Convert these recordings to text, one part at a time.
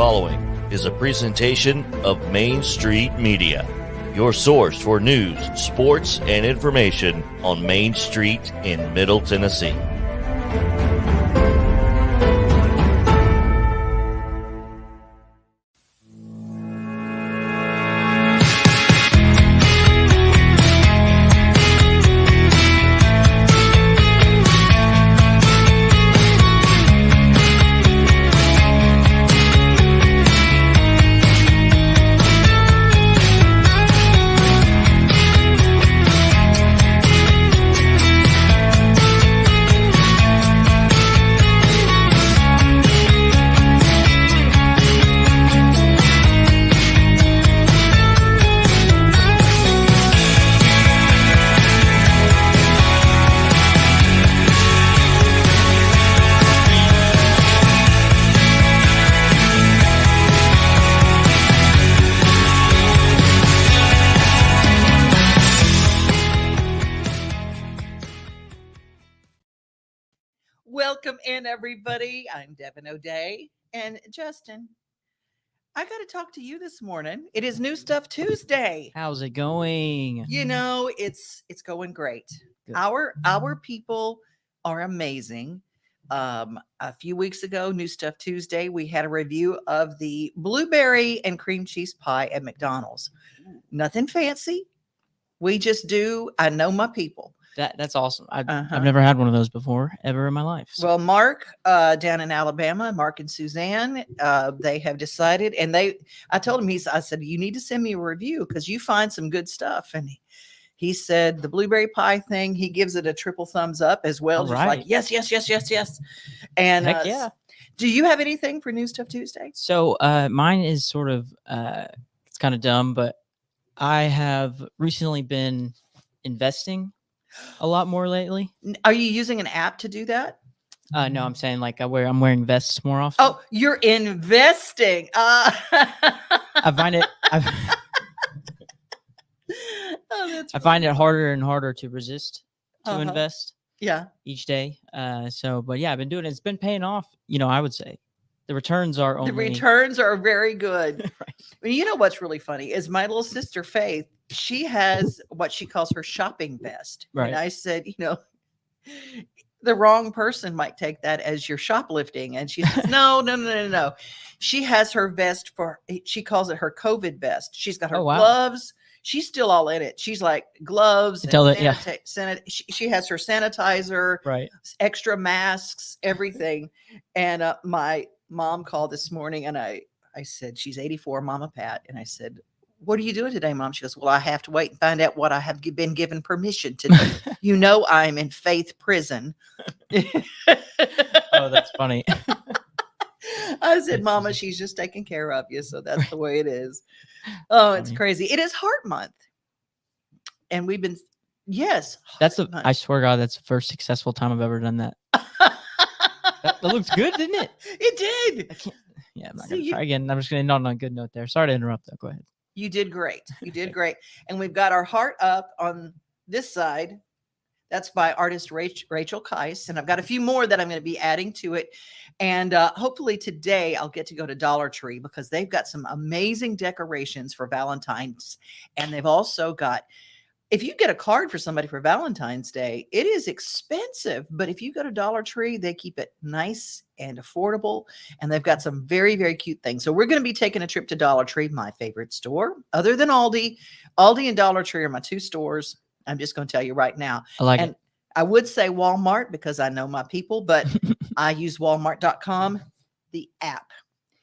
following is a presentation of Main Street Media, your source for news, sports, and information on Main Street in Middle Tennessee. Welcome in, everybody. I'm Devin O'Day and Justin. I got to talk to you this morning. It is New Stuff Tuesday. How's it going? You know, it's going great. Good. Our people are amazing. A few weeks ago, New Stuff Tuesday, we had a review of the blueberry and cream cheese pie at McDonald's. Nothing fancy. We just do. I know my people. That's awesome. I've never had one of those before ever in my life. So. Well, Mark down in Alabama, Mark and Suzanne, they have decided, and I told him, I said, you need to send me a review because you find some good stuff. And he said the blueberry pie thing, he gives it a triple thumbs up as well. Just like, yes. And heck yeah. Do you have anything for New Stuff Tuesday? So mine is sort of, it's kind of dumb, but I have recently been investing a lot more lately. Are you using an app to do that? No, I'm saying like I'm wearing vests more often. Oh, you're investing. I find it. I find it harder and harder to resist to invest. Yeah. Each day. But yeah, I've been doing it. It's been paying off. You know, I would say the returns are very good. Right. Well, you know what's really funny is my little sister Faith. She has what she calls her shopping vest. Right. And I said, you know, the wrong person might take that as your shoplifting. And she says, no. She has her vest she calls it her COVID vest. She's got her gloves. She's still all in it. She's like gloves. She has her sanitizer, right? Extra masks, everything. And my mom called this morning and I said, she's 84, Mama Pat. And I said, what are you doing today, Mom? She goes, well, I have to wait and find out what I have been given permission to do. You know, I'm in faith prison. Oh, that's funny. I said, Mama, she's just taking care of you. So that's the way it is. Oh, it's crazy. It is Heart Month. And we've been, I swear to God, that's the first successful time I've ever done that. that looks good, didn't it? It did. I'm not going to try again. I'm just going to end on a good note there. Sorry to interrupt though. Go ahead. You did great. You did great. And we've got our heart up on this side. That's by artist Rachel Keiss. And I've got a few more that I'm going to be adding to it. And hopefully today I'll get to go to Dollar Tree because they've got some amazing decorations for Valentine's. And they've also got, if you get a card for somebody for Valentine's Day, it is expensive. But if you go to Dollar Tree, they keep it nice and affordable. And they've got some very, very cute things. So we're going to be taking a trip to Dollar Tree, my favorite store, other than Aldi. Aldi and Dollar Tree are my two stores. I'm just going to tell you right now. I like it. I would say Walmart because I know my people, but I use Walmart.com, the app.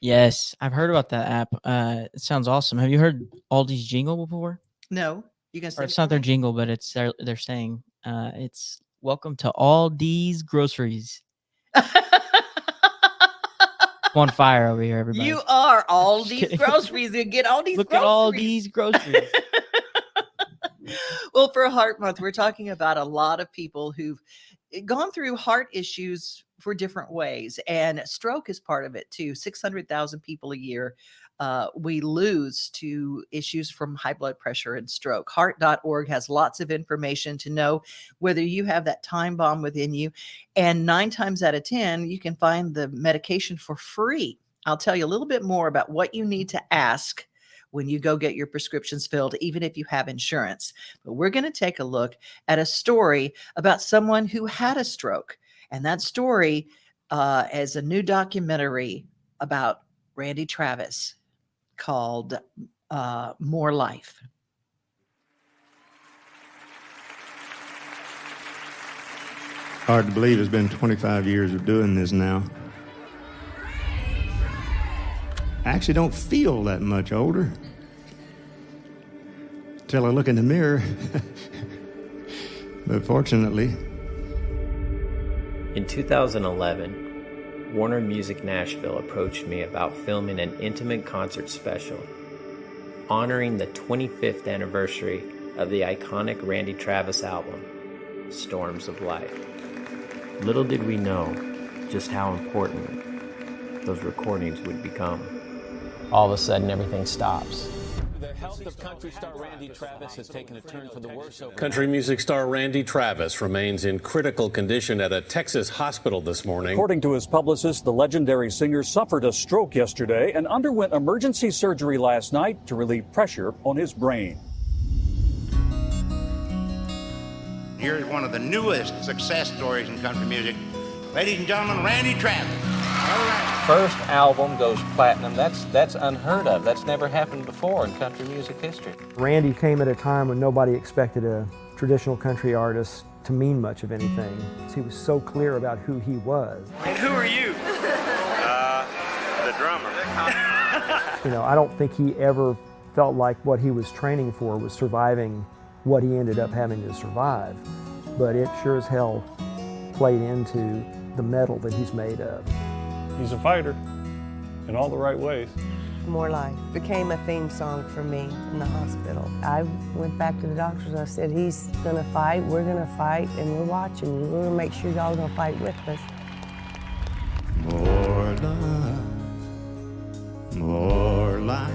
Yes, I've heard about that app. It sounds awesome. Have you heard Aldi's jingle before? No. You can say it's not their jingle, but it's they're saying it's welcome to Aldi's groceries. I'm on fire over here, everybody. You are Aldi's groceries. You get all these. Look at all these groceries. Well, for Heart Month, we're talking about a lot of people who've gone through heart issues for different ways, and stroke is part of it too. 600,000 people a year we lose to issues from high blood pressure and stroke. Heart.org has lots of information to know whether you have that time bomb within you. And 9 times out of 10, you can find the medication for free. I'll tell you a little bit more about what you need to ask when you go get your prescriptions filled, even if you have insurance. But we're going to take a look at a story about someone who had a stroke. And that story is a new documentary about Randy Travis called More Life. Hard to believe it's been 25 years of doing this now. I actually don't feel that much older till I look in the mirror. But fortunately. In 2011, Warner Music Nashville approached me about filming an intimate concert special honoring the 25th anniversary of the iconic Randy Travis album, Storms of Life. Little did we know just how important those recordings would become. All of a sudden, everything stops. The health of country star Randy Travis has taken a turn for the worse. Country music star Randy Travis remains in critical condition at a Texas hospital this morning. According to his publicist, the legendary singer suffered a stroke yesterday and underwent emergency surgery last night to relieve pressure on his brain. Here's one of the newest success stories in country music. Ladies and gentlemen, Randy Travis. All right. First album goes platinum. That's unheard of. That's never happened before in country music history. Randy came at a time when nobody expected a traditional country artist to mean much of anything. He was so clear about who he was. And who are you? The drummer. You know, I don't think he ever felt like what he was training for was surviving what he ended up having to survive, but it sure as hell played into the metal that he's made of. He's a fighter in all the right ways. More Life became a theme song for me in the hospital. I went back to the doctors and I said, he's gonna fight, we're gonna fight, and we're watching. We're gonna make sure y'all are gonna fight with us. More love, more light,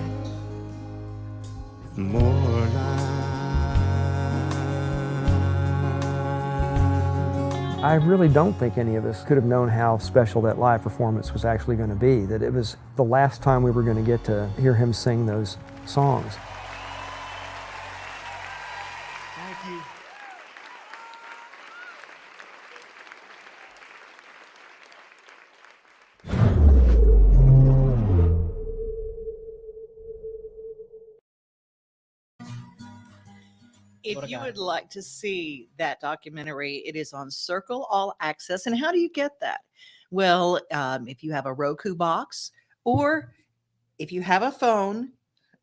more light. I really don't think any of us could have known how special that live performance was actually going to be, that it was the last time we were going to get to hear him sing those songs. Thank you. If you would like to see that documentary, it is on Circle All Access. And how do you get that? Well, if you have a Roku box, or if you have a phone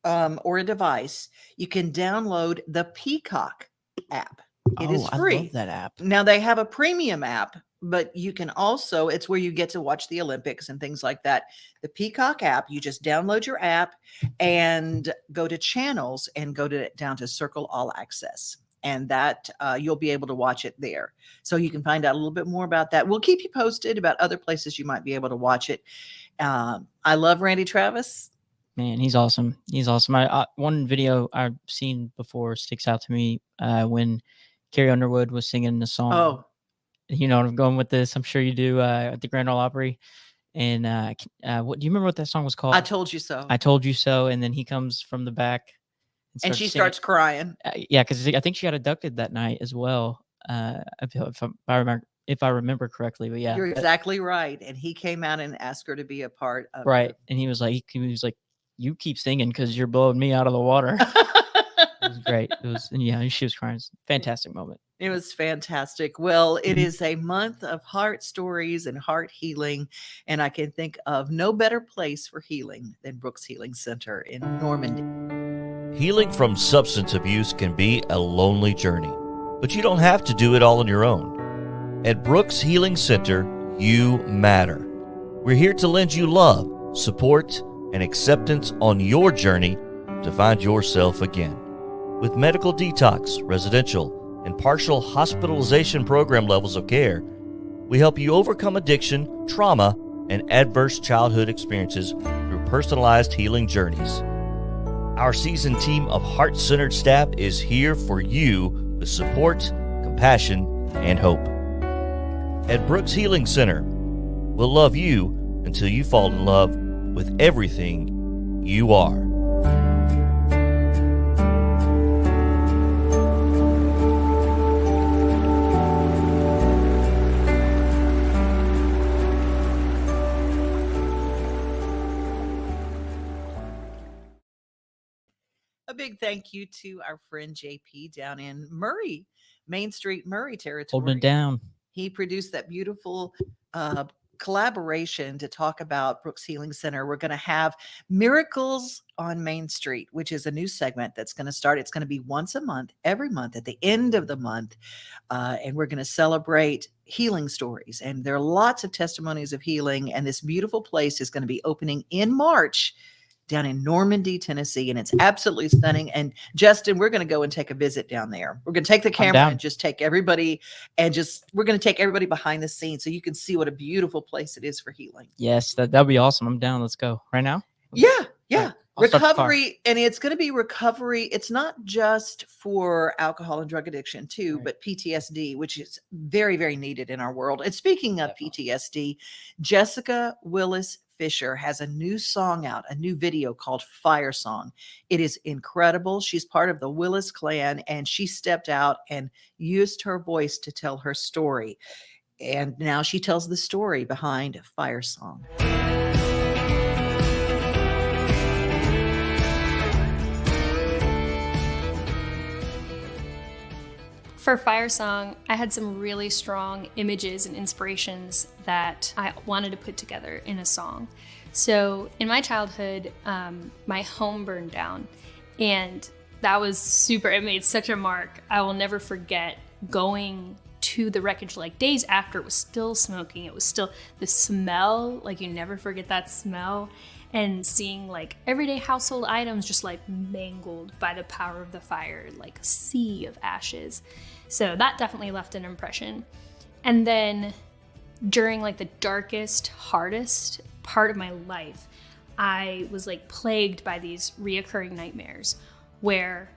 or a device, you can download the Peacock app. It is free. I love that app. Now they have a premium app, but you can also, it's where you get to watch the Olympics and things like that. The Peacock app, you just download your app and go to channels and go down to Circle All Access. And that you'll be able to watch it there. So you can find out a little bit more about that. We'll keep you posted about other places you might be able to watch it. I love Randy Travis. Man, he's awesome. He's awesome. One video I've seen before sticks out to me when Carrie Underwood was singing the song. Oh, you know what I'm going with this. I'm sure you do at the Grand Ole Opry. And what do you remember what that song was called? I Told You So. I Told You So. And then he comes from the back. And she starts crying. Yeah, because I think she got abducted that night as well. If I remember correctly, but yeah, You're exactly right. And he came out and asked her to be a part of right. And he was like, you keep singing because you're blowing me out of the water. It was great. It was, and yeah, she was crying. It was a fantastic moment. It was fantastic. Well, it is a month of heart stories and heart healing. And I can think of no better place for healing than Brooks Healing Center in Normandy. Healing from substance abuse can be a lonely journey, but you don't have to do it all on your own. At Brooks Healing Center, you matter. We're here to lend you love, support, and acceptance on your journey to find yourself again. With medical detox, residential, and partial hospitalization program levels of care, we help you overcome addiction, trauma, and adverse childhood experiences through personalized healing journeys. Our seasoned team of heart-centered staff is here for you with support, compassion, and hope. At Brooks Healing Center, we'll love you until you fall in love with everything you are. A big thank you to our friend JP down in Murray, Main Street, Murray territory. Holding it down. He produced that beautiful collaboration to talk about Brooks Healing Center. We're going to have Miracles on Main Street, which is a new segment that's going to start. It's going to be once a month, every month at the end of the month. And we're going to celebrate healing stories. And there are lots of testimonies of healing. And this beautiful place is going to be opening in March down in Normandy, Tennessee, and it's absolutely stunning. And Justin, we're going to go and take a visit down there. We're going to take the camera and just take everybody, and we're going to take everybody behind the scenes so you can see what a beautiful place it is for healing. Yes, that'd be awesome. I'm down. Let's go right now. Yeah. I'll start the car. Recovery, and it's going to be recovery. It's not just for alcohol and drug addiction too, but PTSD, which is very, very needed in our world. And speaking of PTSD, Jessica Willis Fisher has a new song out, a new video called Fire Song. It is incredible. She's part of the Willis clan, and she stepped out and used her voice to tell her story. And now she tells the story behind Fire Song. For Fire Song, I had some really strong images and inspirations that I wanted to put together in a song. So in my childhood, my home burned down, and that was super, it made such a mark. I will never forget going to the wreckage, like days after, it was still smoking. It was still the smell, like you never forget that smell. And seeing like everyday household items just like mangled by the power of the fire, like a sea of ashes. So that definitely left an impression. And then during like the darkest, hardest part of my life, I was like plagued by these reoccurring nightmares where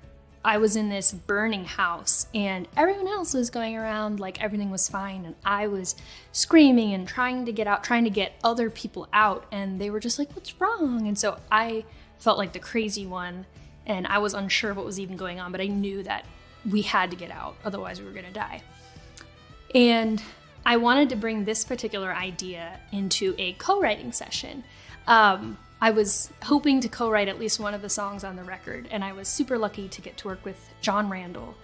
I was in this burning house and everyone else was going around like everything was fine, and I was screaming and trying to get out, trying to get other people out, and they were just like, what's wrong? And so I felt like the crazy one, and I was unsure of what was even going on, but I knew that we had to get out, otherwise we were gonna die. And I wanted to bring this particular idea into a co-writing session. I was hoping to co-write at least one of the songs on the record, and I was super lucky to get to work with John Randall.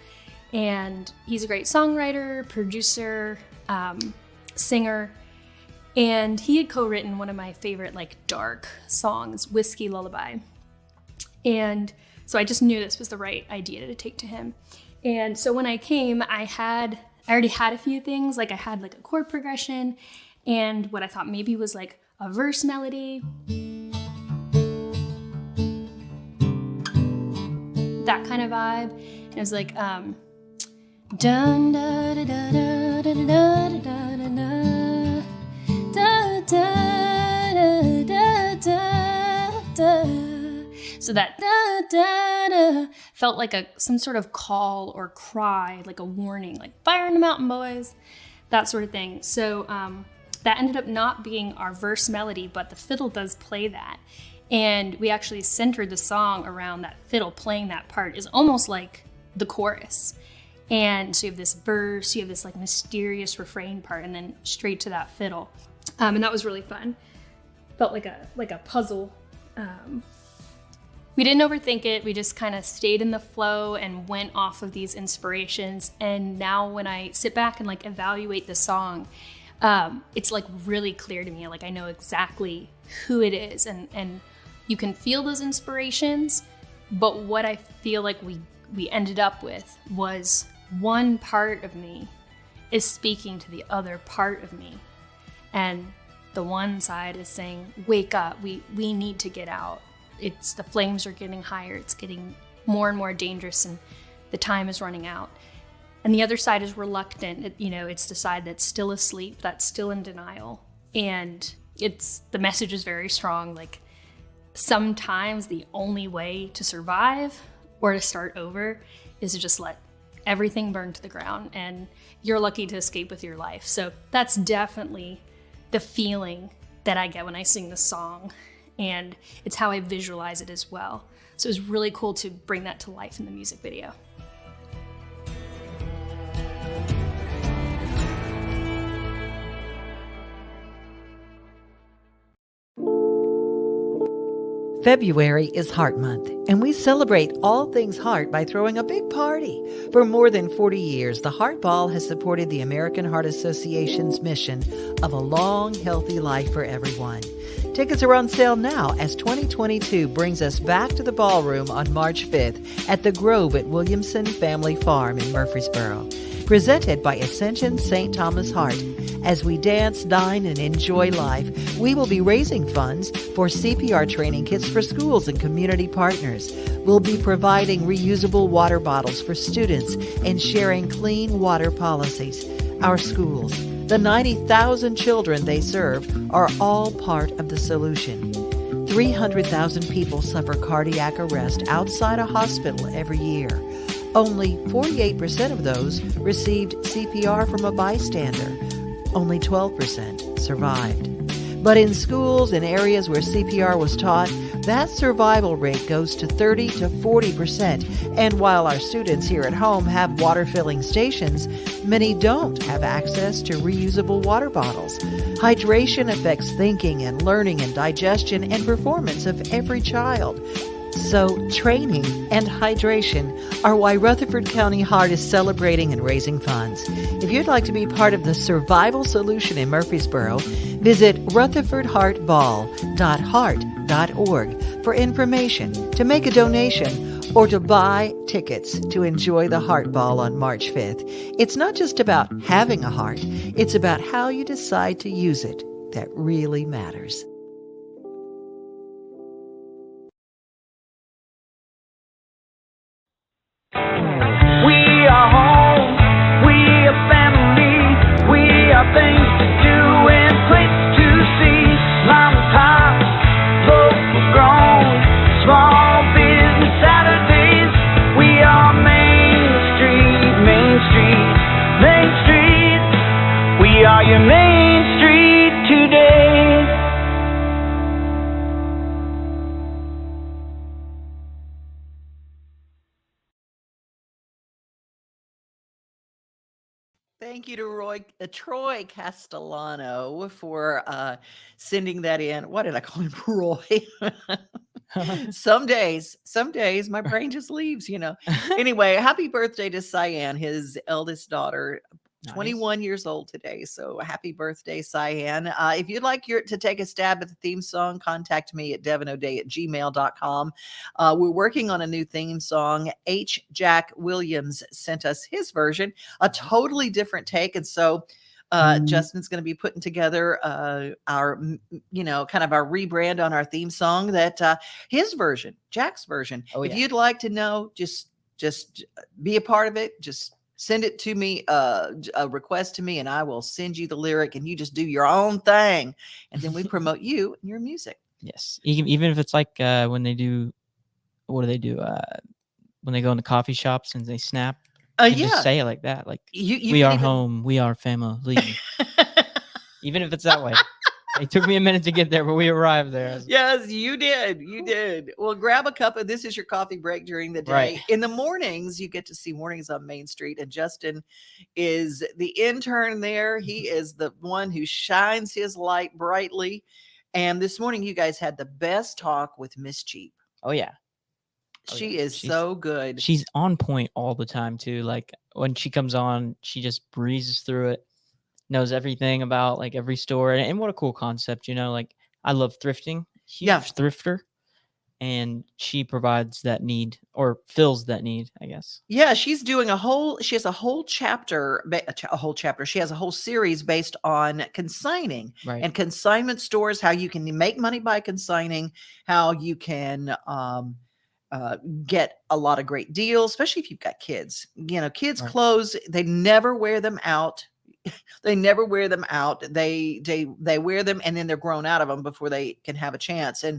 And he's a great songwriter, producer, singer, and he had co-written one of my favorite like dark songs, Whiskey Lullaby. And so I just knew this was the right idea to take to him. And so when I came, I already had a few things, like I had like a chord progression and what I thought maybe was like a verse melody. That kind of vibe. And it was like dun da da da da da da da da da da da da. So that da da da felt like some sort of call or cry, like a warning, like fire in the mountain, boys, that sort of thing. So that ended up not being our verse melody, but the fiddle does play that. And we actually centered the song around that fiddle playing that part. Is almost like the chorus. And so you have this verse, you have this like mysterious refrain part, and then straight to that fiddle. And that was really fun. Felt like a puzzle. We didn't overthink it. We just kind of stayed in the flow and went off of these inspirations. And now when I sit back and like evaluate the song, it's like really clear to me. Like I know exactly who it is, and you can feel those inspirations, but what I feel like we ended up with was one part of me is speaking to the other part of me. And the one side is saying, wake up, we need to get out. The flames are getting higher, it's getting more and more dangerous, and the time is running out. And the other side is reluctant. It's the side that's still asleep, that's still in denial. And the message is very strong. Like sometimes the only way to survive or to start over is to just let everything burn to the ground, and you're lucky to escape with your life. So that's definitely the feeling that I get when I sing this song. and it's how I visualize it as well. So it was really cool to bring that to life in the music video. February is Heart Month, and we celebrate all things heart by throwing a big party. For more than 40 years, the Heart Ball has supported the American Heart Association's mission of a long, healthy life for everyone. Tickets are on sale now as 2022 brings us back to the ballroom on March 5th at the Grove at Williamson Family Farm in Murfreesboro. Presented by Ascension St. Thomas Heart. As we dance, dine, and enjoy life, we will be raising funds for CPR training kits for schools and community partners. We'll be providing reusable water bottles for students and sharing clean water policies. Our schools, the 90,000 children they serve, are all part of the solution. 300,000 people suffer cardiac arrest outside a hospital every year. Only 48% of those received CPR from a bystander. Only 12% survived. But in schools and areas where CPR was taught, that survival rate goes to 30 to 40%. And while our students here at home have water filling stations, many don't have access to reusable water bottles. Hydration affects thinking and learning and digestion and performance of every child. So training and hydration are why Rutherford County Heart is celebrating and raising funds. If you'd like to be part of the survival solution in Murfreesboro, visit rutherfordheartball.heart.org for information, to make a donation, or to buy tickets to enjoy the Heart Ball on March 5th. It's not just about having a heart, it's about how you decide to use it that really matters. Things to do and places to see. Mom and pop, local grown, small business Saturdays. We are Main Street, Main Street, Main Street. We are your Main Street today. Thank you to Troy Castellano for sending that in. What did I call him? Roy. Some days my brain just leaves, Anyway, happy birthday to Cyan, his eldest daughter. Nice. 21 years old today. So happy birthday, Cyan. If you'd like to take a stab at the theme song, contact me at devinoday@gmail.com. We're working on a new theme song. H. Jack Williams sent us his version, a totally different take. And so Justin's going to be putting together our, kind of our rebrand on our theme song, that his version, Jack's version. If you'd like to know, just be a part of it. Just send it to me, a request to me, and I will send you the lyric, and you just do your own thing. And then we promote you and your music. Yes. Even if it's like when they do, what do they do? When they go into coffee shops and they snap. Just say it like that. Like, we are home. We are family. Even if it's that way. It took me a minute to get there, but we arrived there. Yes, you did. You did. Well, grab a cup of this is your coffee break during the day. Right. In the mornings, you get to see Mornings on Main Street, and Justin is the intern there. He is the one who shines his light brightly. And this morning, you guys had the best talk with Miss Cheap. Oh, yeah. She's so good. She's on point all the time, too. Like, when she comes on, she just breezes through it. Knows everything about like every store, and what a cool concept, like I love thrifting, huge thrifter, and she provides that need, or fills that need, I guess. Yeah, she's doing she has a whole chapter. She has a whole series based on consigning and consignment stores, how you can make money by consigning, how you can get a lot of great deals, especially if you've got kids. Kids' clothes, they never wear them out. They never wear them out. They wear them, and then they're grown out of them before they can have a chance. And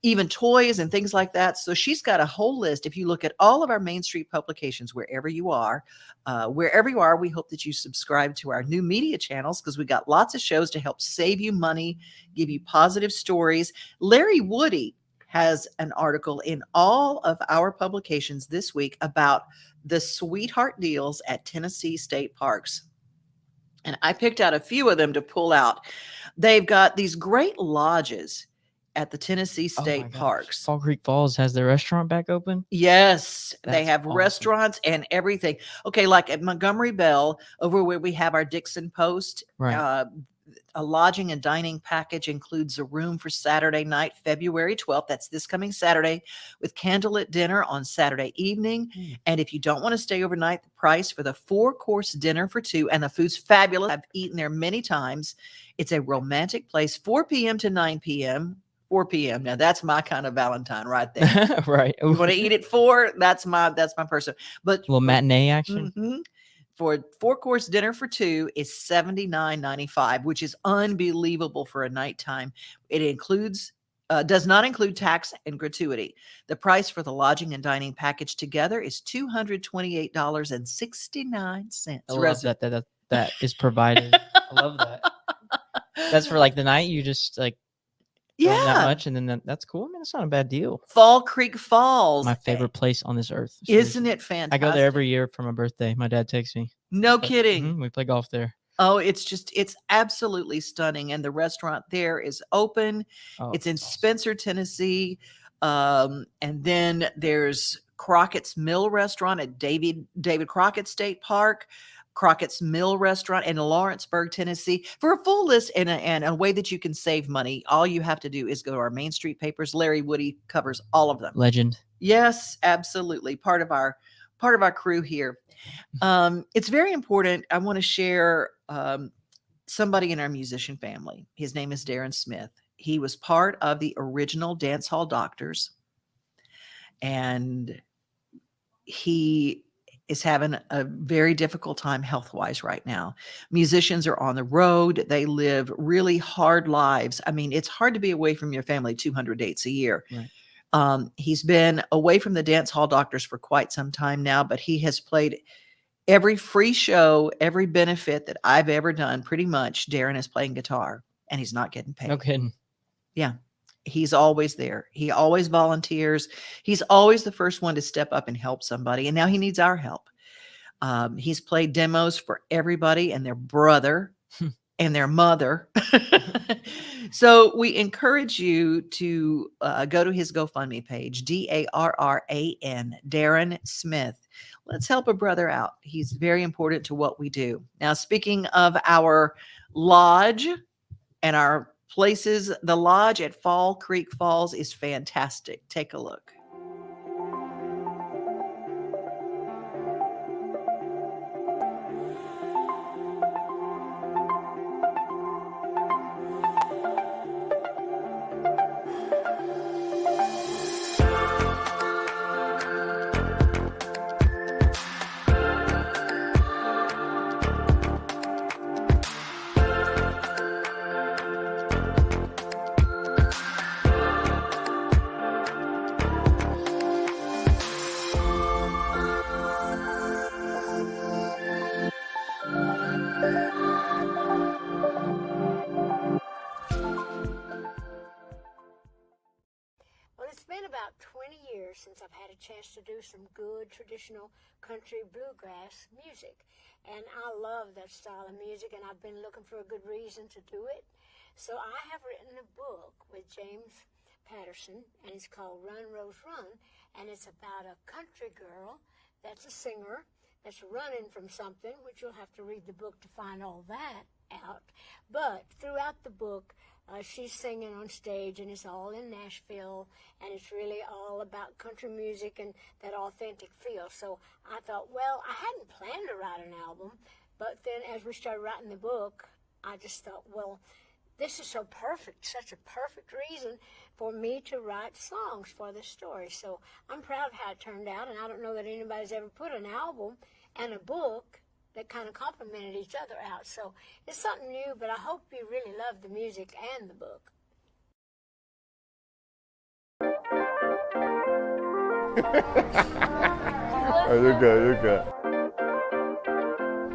even toys and things like that. So she's got a whole list. If you look at all of our Main Street publications, wherever you are, we hope that you subscribe to our new media channels, because we got lots of shows to help save you money, give you positive stories. Larry Woody has an article in all of our publications this week about the sweetheart deals at Tennessee state parks. And I picked out a few of them to pull out. They've got these great lodges at the Tennessee state parks. Fall Creek Falls has their restaurant back open. Yes, they That's have awesome. restaurants and everything. Okay, like at Montgomery Bell, over where we have our Dixon Post, Right. A lodging and dining package includes a room for Saturday night, February 12th. That's this coming Saturday, with candlelit dinner on Saturday evening. And if you don't want to stay overnight, the price for the 4-course dinner for 2, and the food's fabulous. I've eaten there many times. It's a romantic place, 4 p.m. to 9 p.m. 4 p.m. Now that's my kind of Valentine right there. Right. You want to eat at 4? That's my person. But Little matinee action. For 4-course dinner for 2 is $79.95, which is unbelievable for a nighttime. It includes does not include tax and gratuity. The price for the lodging and dining package together is $228.69. I love that is provided. I love that. That's for like the night. You just like that much, and then that's cool. I mean, it's not a bad deal. Fall Creek Falls, my favorite place on this earth. Isn't it fantastic? I go there every year for my birthday. My dad takes me. No kidding. We play golf there. Oh, it's absolutely stunning. And the restaurant there is open. It's in Spencer, Tennessee. And then there's Crockett's Mill Restaurant at David Crockett State Park, Crockett's Mill Restaurant in Lawrenceburg, Tennessee. For a full list and a way that you can save money, all you have to do is go to our Main Street papers. Larry Woody covers all of them. Legend. Yes, absolutely. Part of our crew here. It's very important. I want to share somebody in our musician family. His name is Darran Smith. He was part of the original Dance Hall Doctors, and he is having a very difficult time health-wise right now. Musicians are on the road. They live really hard lives. I mean, it's hard to be away from your family 200 dates a year. Right. He's been away from the Dance Hall Doctors for quite some time now, but he has played every free show, every benefit that I've ever done. Pretty much, Darran is playing guitar, and he's not getting paid. No kidding. Yeah. He's always there. He always volunteers. He's always the first one to step up and help somebody. And now he needs our help. He's played demos for everybody and their brother and their mother. So we encourage you to go to his GoFundMe page, Darran, Darran Smith. Let's help a brother out. He's very important to what we do. Now, speaking of our lodge and our places, the lodge at Fall Creek Falls is fantastic. Take a look. Since I've had a chance to do some good traditional country bluegrass music. And I love that style of music, and I've been looking for a good reason to do it. So I have written a book with James Patterson, and it's called Run, Rose, Run. And it's about a country girl that's a singer that's running from something, which you'll have to read the book to find all that out. But throughout the book, she's singing on stage, and it's all in Nashville, and it's really all about country music and that authentic feel. So I thought, well, I hadn't planned to write an album, but then as we started writing the book, I just thought, well, this is so perfect, such a perfect reason for me to write songs for this story. So I'm proud of how it turned out, and I don't know that anybody's ever put an album and a book that kind of complemented each other out. So it's something new, but I hope you really love the music and the book. Oh, you're good, you're good.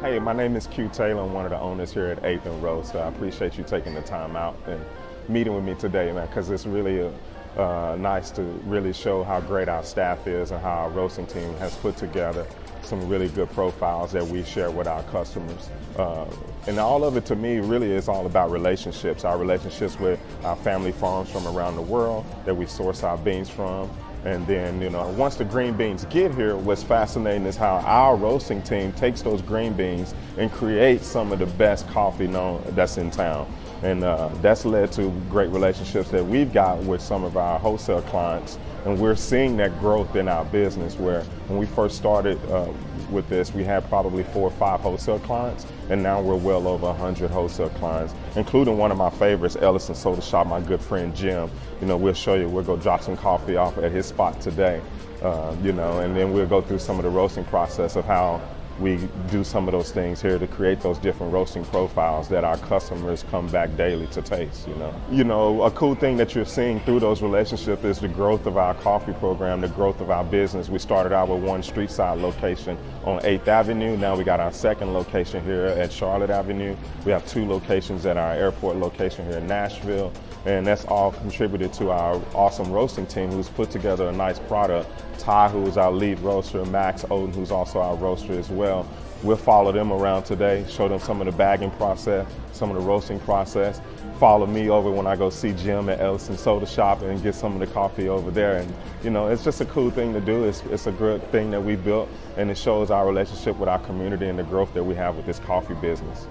Hey, my name is Q Taylor. I'm one of the owners here at 8th and Roast. I appreciate you taking the time out and meeting with me today, man, because it's really nice to really show how great our staff is and how our roasting team has put together some really good profiles that we share with our customers. And all of it, to me, really is all about relationships. Our relationships with our family farms from around the world that we source our beans from. And then, you know, once the green beans get here, what's fascinating is how our roasting team takes those green beans and creates some of the best coffee known that's in town. And that's led to great relationships that we've got with some of our wholesale clients. And we're seeing that growth in our business, where when we first started with this, we had probably 4 or 5 wholesale clients, and now we're well over 100 wholesale clients, including one of my favorites, Ellison Soda Shop, my good friend Jim. You know, we'll show you, we'll go drop some coffee off at his spot today, you know, and then we'll go through some of the roasting process of how we do some of those things here to create those different roasting profiles that our customers come back daily to taste, you know. You know, a cool thing that you're seeing through those relationships is the growth of our coffee program, the growth of our business. We started out with one street side location on 8th Avenue. Now we got our second location here at Charlotte Avenue. We have 2 locations at our airport location here in Nashville. And that's all contributed to our awesome roasting team, who's put together a nice product. Ty, who is our lead roaster, Max Oden, who's also our roaster as well. We'll follow them around today, show them some of the bagging process, some of the roasting process. Follow me over when I go see Jim at Ellison Soda Shop and get some of the coffee over there. And, you know, it's just a cool thing to do. It's a good thing that we built, and it shows our relationship with our community and the growth that we have with this coffee business.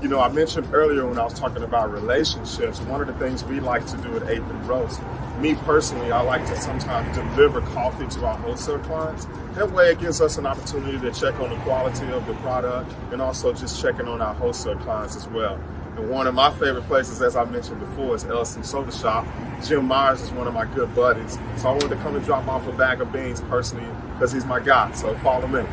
You know, I mentioned earlier when I was talking about relationships, one of the things we like to do at 8th and Roast, me personally, I like to sometimes deliver coffee to our wholesale clients. That way it gives us an opportunity to check on the quality of the product and also just checking on our wholesale clients as well. And one of my favorite places, as I mentioned before, is Ellison Soda Shop. Jim Myers is one of my good buddies. So I wanted to come and drop off a bag of beans personally because he's my guy. So follow me.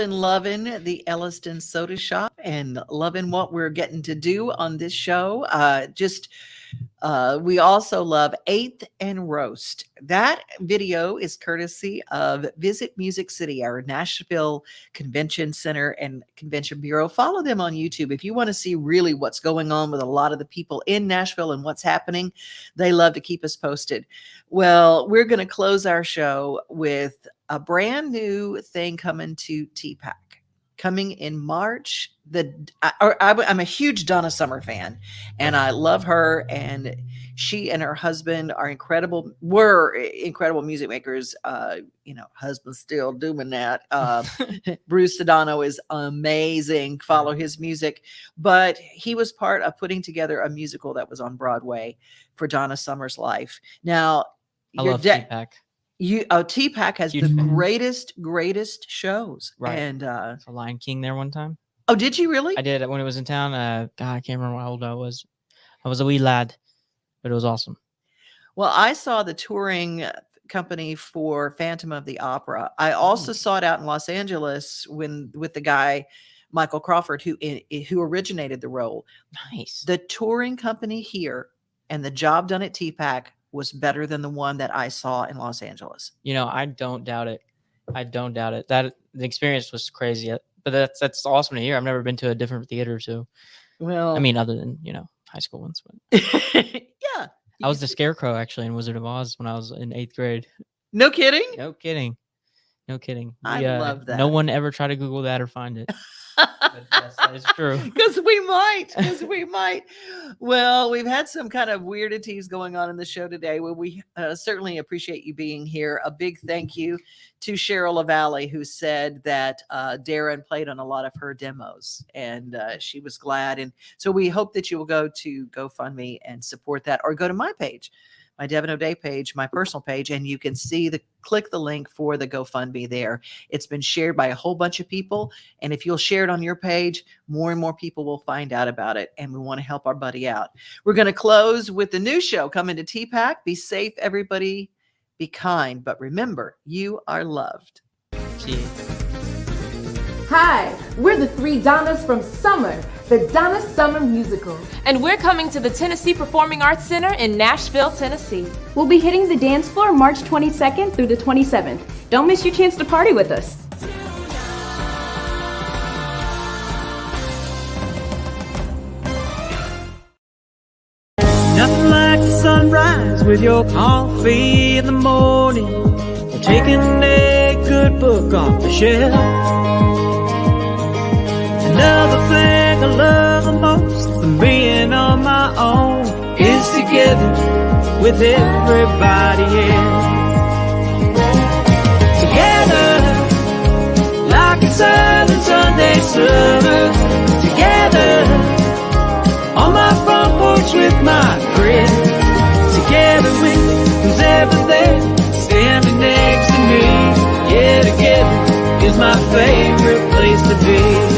Loving the Elliston Soda Shop and loving what we're getting to do on this show. We also love 8th and Roast. That video is courtesy of Visit Music City, our Nashville Convention Center and Convention Bureau. Follow them on YouTube if you want to see really what's going on with a lot of the people in Nashville and what's happening. They love to keep us posted. Well, we're going to close our show with a brand new thing coming to TPAC. coming in March. I'm a huge Donna Summer fan, and I love her. And she and her husband were incredible music makers. Husband's still doing that. Bruce Sedano is amazing. Follow his music. But he was part of putting together a musical that was on Broadway for Donna Summer's life. Now, I love TPAC. TPAC has the greatest shows. Right. And Lion King there one time. Oh, did you really? I did when it was in town. God, I can't remember how old I was. I was a wee lad, but it was awesome. Well, I saw the touring company for Phantom of the Opera. I also saw it out in Los Angeles with the guy Michael Crawford who originated the role. Nice. The touring company here and the job done at TPAC was better than the one that I saw in Los Angeles. I don't doubt it. That the experience was crazy. But that's awesome to hear. I've never been to a different theater, so. Well, I mean, other than high school ones. But yeah, I was the Scarecrow actually in Wizard of Oz when I was in 8th grade. No kidding. No kidding. I love that. No one ever tried to Google that or find it. Yes, that is true. Because we might. Well, we've had some kind of weirdities going on in the show today. Well, we certainly appreciate you being here. A big thank you to Cheryl LaValle, who said that Darran played on a lot of her demos, and she was glad. And so we hope that you will go to GoFundMe and support that, or go to my page, my Devin O'Day page, my personal page, and you can click the link for the GoFundMe there. It's been shared by a whole bunch of people, and if you'll share it on your page, more and more people will find out about it, and we want to help our buddy out. We're going to close with the new show coming to TPAC. Be safe, everybody. Be kind, but remember, you are loved. Hi, we're the 3 Donnas from Summer, the Donna Summer Musical. And we're coming to the Tennessee Performing Arts Center in Nashville, Tennessee. We'll be hitting the dance floor March 22nd through the 27th. Don't miss your chance to party with us. Nothing like the sunrise with your coffee in the morning, or taking a good book off the shelf. Another thing I love the most than being on my own is together with everybody else. Together, like it's early Sunday summer. Together, on my front porch with my friends. Together with who's ever there, standing next to me. Yeah, together is my favorite place to be.